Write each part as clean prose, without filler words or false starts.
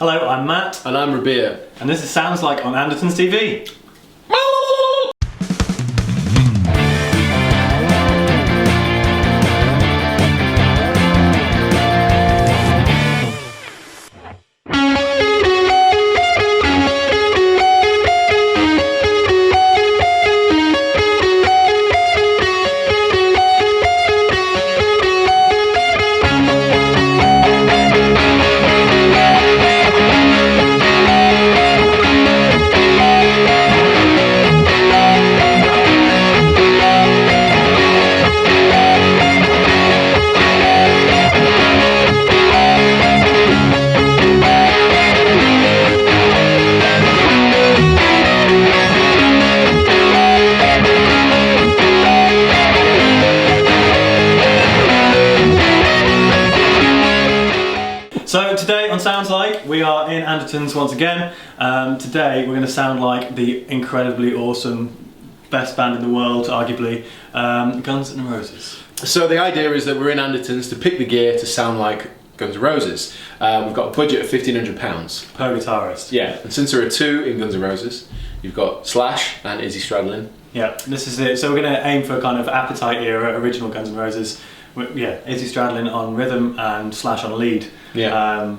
Hello, I'm Matt. And I'm Rabea. And this is Sounds Like on Andertons TV. So today on Sounds Like, we are in Andertons once again. Today we're going to sound like the incredibly awesome, best band in the world, arguably, Guns N' Roses. So the idea is that we're in Andertons to pick the gear to sound like Guns N' Roses. We've got a budget of £1,500. Per guitarist. Yeah, and since there are two in Guns N' Roses, you've got Slash and IZZY STRADLIN. Yeah, this is it. So we're going to aim for kind of Appetite era, original Guns N' Roses. Yeah, IZZY STRADLIN on rhythm and Slash on lead. Yeah.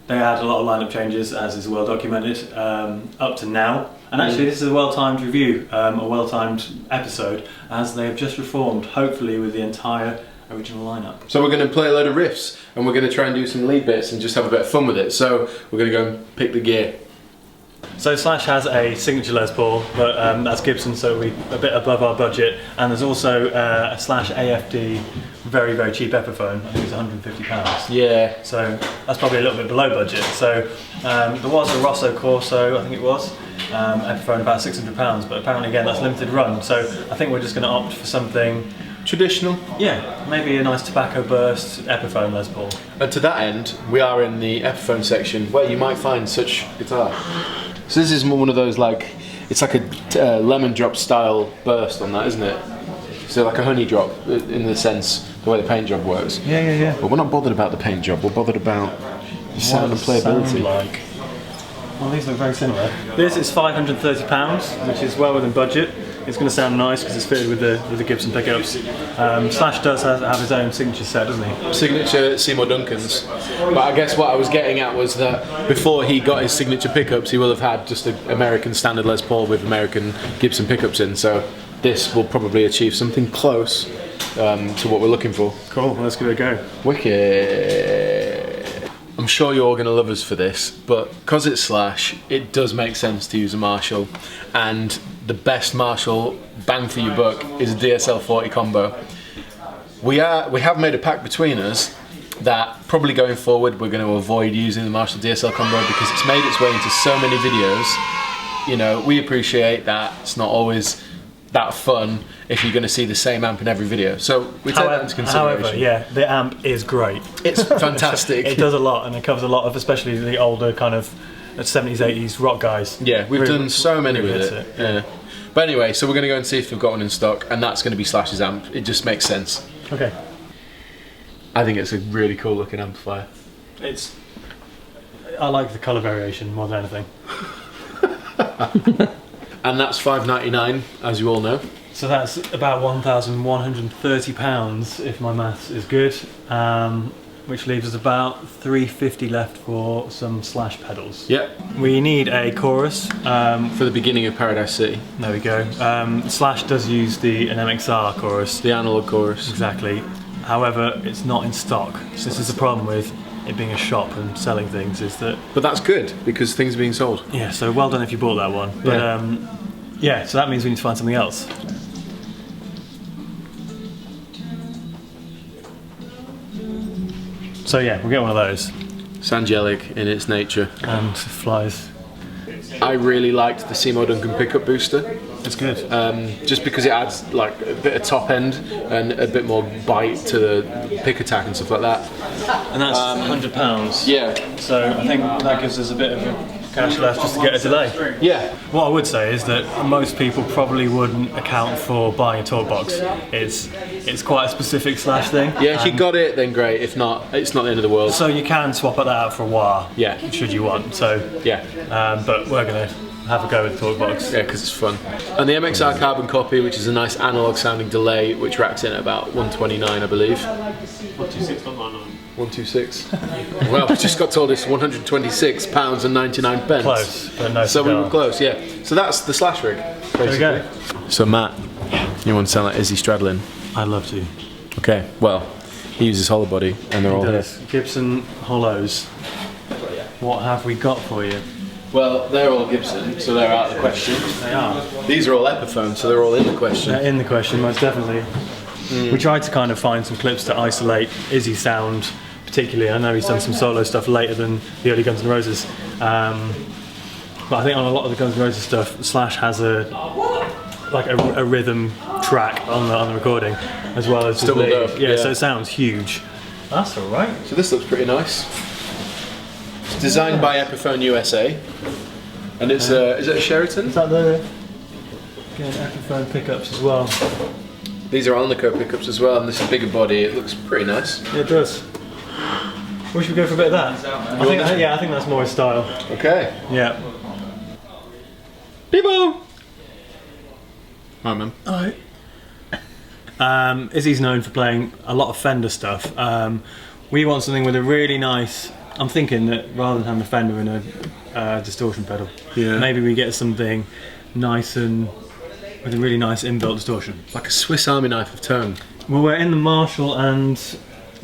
They had a lot of lineup changes, as is well documented, up to now. And actually this is a well-timed review, a well-timed episode, as they have just reformed, hopefully with the entire original lineup. So we're going to play a load of riffs, and we're going to try and do some lead bits and just have a bit of fun with it. So we're going to go and pick the gear. So Slash has a signature Les Paul, but that's Gibson, so we're a bit above our budget. And there's also a Slash AFD, very, very cheap Epiphone. I think it's £150. Yeah. So that's probably a little bit below budget. So there was a Rosso Corso, I think it was, Epiphone about £600, but apparently again that's limited run. So I think we're just going to opt for something Traditional. Yeah, maybe a nice tobacco burst Epiphone Les Paul. And to that end, we are in the Epiphone section where you might find such guitar. So this is more one of those, like, it's like a lemon drop style burst on that, isn't it? So like a honey drop in the sense, the way the paint job works. Yeah. But we're not bothered about the paint job, we're bothered about the sound and playability. Like? Well, these look very similar. This is £530, which is well within budget. It's going to sound nice because it's fitted with the Gibson pickups. Slash does have his own signature set, doesn't he? Signature Seymour Duncans. But I guess what I was getting at was that before he got his signature pickups, he will have had just an American standard Les Paul with American Gibson pickups in. So this will probably achieve something close to what we're looking for. Cool, well, let's give it a go. Wicked. I'm sure you're all going to love us for this, but because it's Slash, it does make sense to use a Marshall, and the best Marshall bang for your buck is a DSL 40 combo. We have made a pact between us that probably going forward we're going to avoid using the Marshall DSL combo because it's made its way into so many videos. You know, we appreciate that it's not always that fun if you're going to see the same amp in every video. So we take that into consideration. However, yeah, the amp is great. It's fantastic. It does a lot, and it covers a lot of, especially the older kind of 70s, 80s rock guys. Yeah, we've done so many with hits it. Yeah. But anyway, so we're going to go and see if we've got one in stock, and that's going to be Slash's amp. It just makes sense. Okay. I think it's a really cool looking amplifier. I like the colour variation more than anything. And that's $5.99, as you all know. So that's about £1,130 if my maths is good, which leaves us about $350 left for some Slash pedals. Yep. We need a chorus for the beginning of Paradise City. There we go. Slash does use an MXR chorus. The analog chorus. Exactly. However, it's not in stock. So this is the problem with it being a shop and selling things, is that... But that's good, because things are being sold. Yeah, so well done if you bought that one. But yeah, so that means we need to find something else. So yeah, we'll get one of those. It's angelic in its nature. And flies. I really liked the Seymour Duncan pickup booster. It's good. Just because it adds like a bit of top end and a bit more bite to the pick attack and stuff like that. And that's £100. Yeah. So I think that gives us a bit of cash left just to get a delay. Yeah. What I would say is that most people probably wouldn't account for buying a talk box. It's quite a specific Slash thing. Yeah, if you got it, then great. If not, it's not the end of the world. So you can swap that out for a wah. Yeah. Should you want. So yeah. But we're gonna have a go with the talk box. Yeah, because it's fun. And the MXR carbon copy, which is a nice analog sounding delay, which racks in at about 129, I believe. 126. Well, we just got told it's £126 and 99 pence. Close, but no So cigar. we were close, yeah. So that's the Slash rig, basically. There we go. So Matt, you want to sound like IZZY Stradlin? I'd love to. Okay, well, he uses hollow body and they're all here. Gibson Hollows. What have we got for you? Well, they're all Gibson, so they're out of the question. They are. These are all Epiphone, so they're all in the question. They're in the question, most definitely. We tried to kind of find some clips to isolate IZZY sound, particularly. I know he's done some solo stuff later than the early Guns N' Roses. But I think on a lot of the Guns N' Roses stuff, Slash has a rhythm track on the recording, as well as Doubled up, yeah, yeah. so it sounds huge. That's all right. So this looks pretty nice. It's designed by Epiphone USA, and it's is it a Sheraton? Is that the Epiphone pickups as well? These are Alnico pickups as well, and this is bigger body. It looks pretty nice. Yeah, it does. We should go for a bit of that. I think that's more his style. Okay. Yeah. People. Alright, man. Alright. IZZY's known for playing a lot of Fender stuff. We want something with a really nice. I'm thinking that rather than having a Fender and a distortion pedal, maybe we get something nice and with a really nice inbuilt distortion. Like a Swiss Army knife of tone. Well, we're in the Marshall and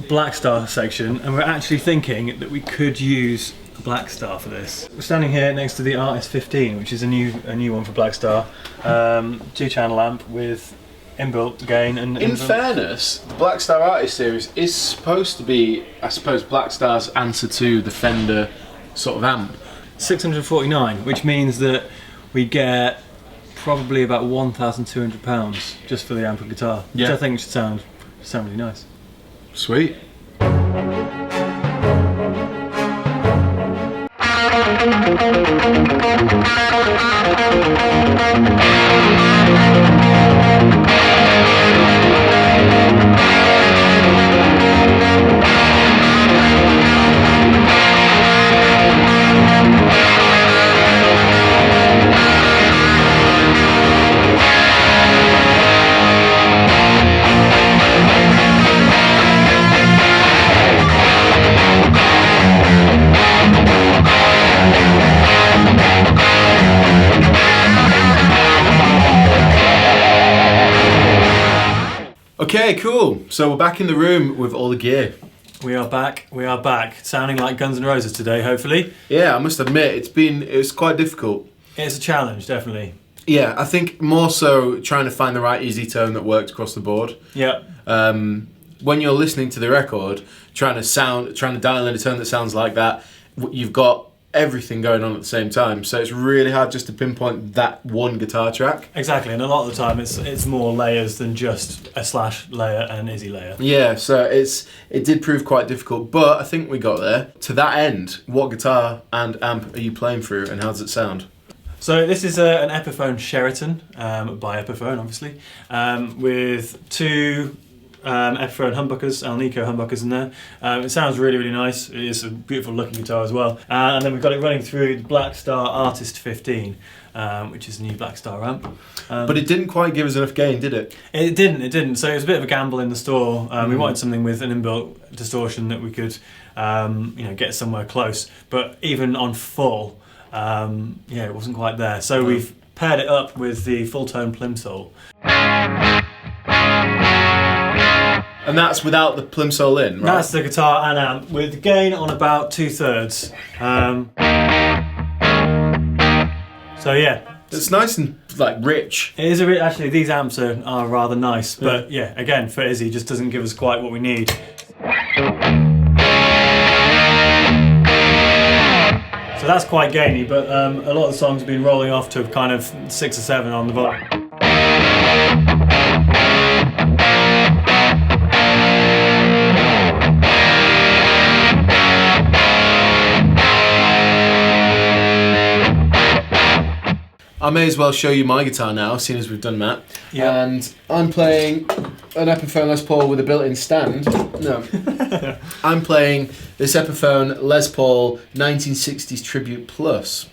Black Star section, and we're actually thinking that we could use a Black Star for this. We're standing here next to the Artist 15, which is a new one for Black Star. 2-channel amp with inbuilt gain and. In fairness, the Black Star Artist series is supposed to be, I suppose, Black Star's answer to the Fender sort of amp. 649, which means that we get probably about £1,200 just for the amp and guitar, which I think should sound really nice. Sweet. Okay, cool. So we're back in the room with all the gear. We are back. Sounding like Guns N' Roses today, hopefully. Yeah, I must admit, it's quite difficult. It's a challenge, definitely. Yeah, I think more so trying to find the right easy tone that works across the board. Yeah. When you're listening to the record, trying to dial in a tone that sounds like that, you've got everything going on at the same time, so it's really hard just to pinpoint that one guitar track. Exactly, and a lot of the time it's more layers than just a Slash layer and IZZY layer. Yeah, so it did prove quite difficult, but I think we got there. To that end, what guitar and amp are you playing through, and how does it sound? So this is an Epiphone Sheraton, by Epiphone obviously, with two Epiphone humbuckers, Alnico humbuckers in there. It sounds really, really nice. It is a beautiful looking guitar as well. And then we've got it running through the Black Star Artist 15, which is the new Black Star amp. But it didn't quite give us enough gain, did it? It didn't. So it was a bit of a gamble in the store. We wanted something with an inbuilt distortion that we could get somewhere close. But even on full, it wasn't quite there. So we've paired it up with the full tone Plimsoll. And that's without the Plimsoll in, right? That's the guitar and amp with gain on about 2/3. So yeah. It's nice and rich. It is actually these amps are rather nice, but yeah, again for IZZY just doesn't give us quite what we need. So that's quite gainy, but a lot of the songs have been rolling off to kind of 6 or 7 on the volume. I may as well show you my guitar now, seeing as we've done that. Yeah. And I'm playing an Epiphone Les Paul with a built-in stand. No. I'm playing this Epiphone Les Paul 1960s Tribute Plus.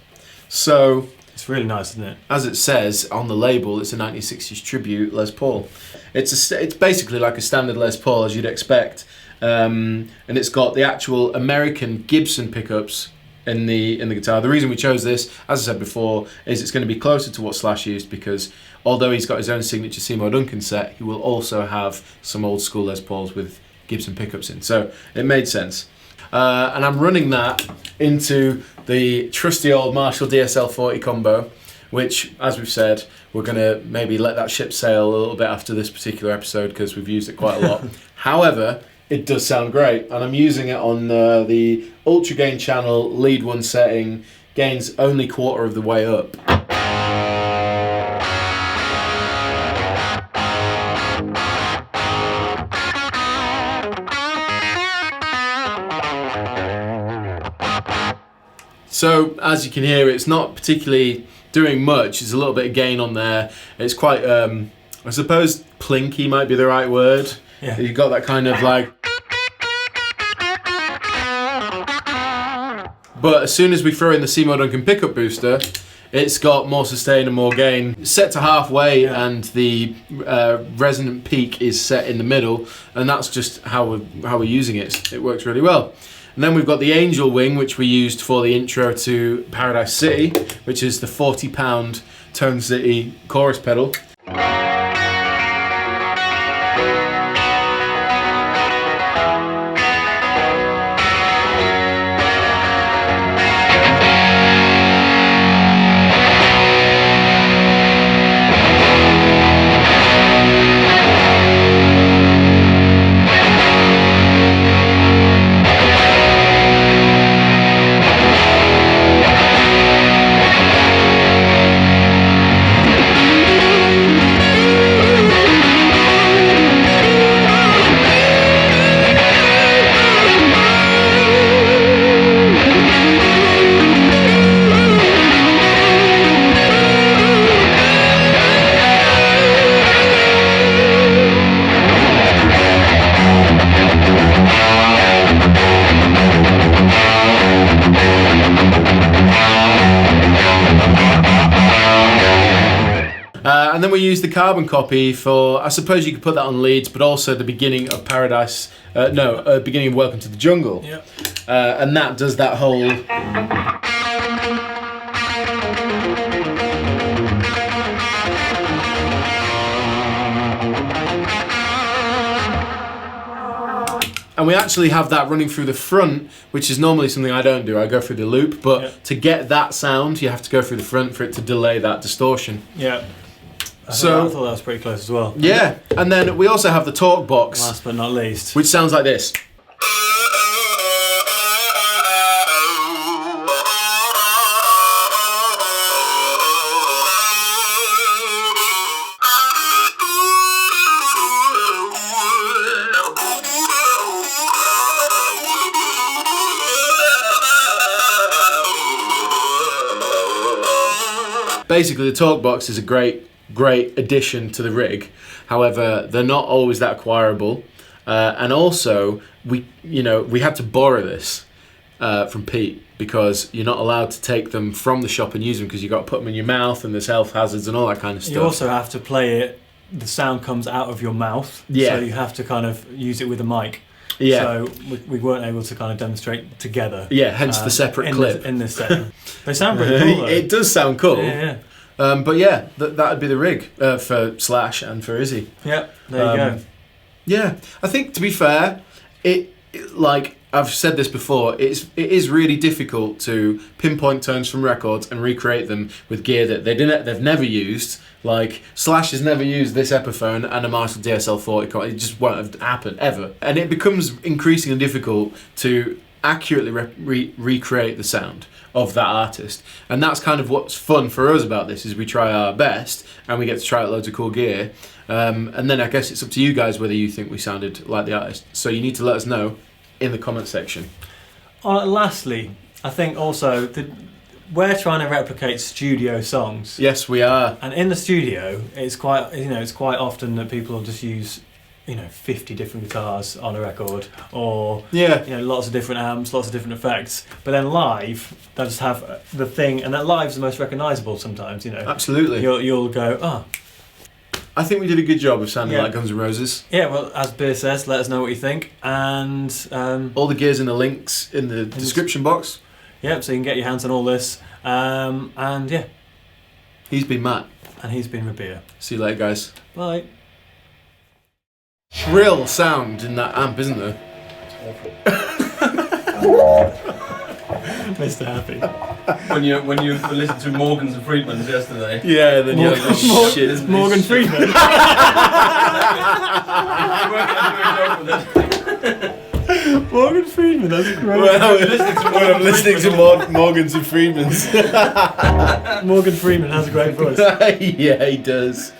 So, it's really nice, isn't it? as it says on the label, it's a 1960s Tribute Les Paul. It's basically like a standard Les Paul, as you'd expect. And it's got the actual American Gibson pickups in the guitar. The reason we chose this, as I said before, is it's going to be closer to what Slash used, because although he's got his own signature Seymour Duncan set, he will also have some old school Les Pauls with Gibson pickups in. So it made sense. And I'm running that into the trusty old Marshall DSL 40 combo, which, as we've said, we're going to maybe let that ship sail a little bit after this particular episode because we've used it quite a lot. However, it does sound great, and I'm using it on the Ultra Gain channel lead 1 setting, gains only quarter of the way up. So, as you can hear, it's not particularly doing much. There's a little bit of gain on there. It's quite, I suppose, plinky might be the right word. Yeah. You've got that kind of like... But as soon as we throw in the Seymour Duncan pickup booster, it's got more sustain and more gain. It's set to halfway, and the resonant peak is set in the middle, and that's just how we're using it. It works really well. And then we've got the Angel Wing, which we used for the intro to Paradise City, which is the 40-pound Tone City chorus pedal. And then we use the carbon copy for, I suppose you could put that on leads, but also the beginning of Paradise, beginning of Welcome to the Jungle. Yep. And that does that whole... And we actually have that running through the front, which is normally something I don't do. I go through the loop, but to get that sound, you have to go through the front for it to delay that distortion. Yeah. I So thought that was pretty close as well. yeah, and then we also have the talk box, Last but not least. which sounds like this. Basically, the talk box is a great addition to the rig. However, they're not always that acquirable, and also we had to borrow this from Pete because you're not allowed to take them from the shop and use them because you've got to put them in your mouth and there's health hazards and all that kind of stuff. You also have to play it. The sound comes out of your mouth, Yeah. so you have to kind of use it with a mic. Yeah. So we weren't able to kind of demonstrate together. Yeah, hence the separate clip. In this setting. They sound pretty cool though. It does sound cool. Yeah. But yeah, that'd be the rig for Slash and for IZZY. Yep, there you go. Yeah, I think to be fair, it like I've said this before, it is really difficult to pinpoint tones from records and recreate them with gear that they've never used. Like Slash has never used this Epiphone and a Marshall DSL 40. It just won't have happened ever, and it becomes increasingly difficult to accurately recreate the sound of that artist. And that's kind of what's fun for us about this, is we try our best and we get to try out loads of cool gear. And then I guess it's up to you guys whether you think we sounded like the artist. So you need to let us know in the comment section. Lastly, I think also we're trying to replicate studio songs. Yes, we are. And in the studio, it's quite often that people will just use 50 different guitars on a record, or lots of different amps, lots of different effects. But then live, they'll just have the thing, and that live's the most recognisable sometimes. Absolutely. You'll go, oh. I think we did a good job of sounding like Guns N' Roses. Yeah, well, as Beer says, let us know what you think, and all the gear's in the links in the description box. Yep, so you can get your hands on all this, and yeah. He's been Matt. And he's been Rabea. See you later, guys. Bye. Shrill sound in that amp, isn't there? Mr. Happy. When you listened to Morgans and Friedmans yesterday. Yeah, then you're like, oh, shit. It's Morgan Friedman. Morgan Friedman, that's great. When I'm listening to Morgans and Friedmans. Morgan Freeman has a great voice. Yeah, he does.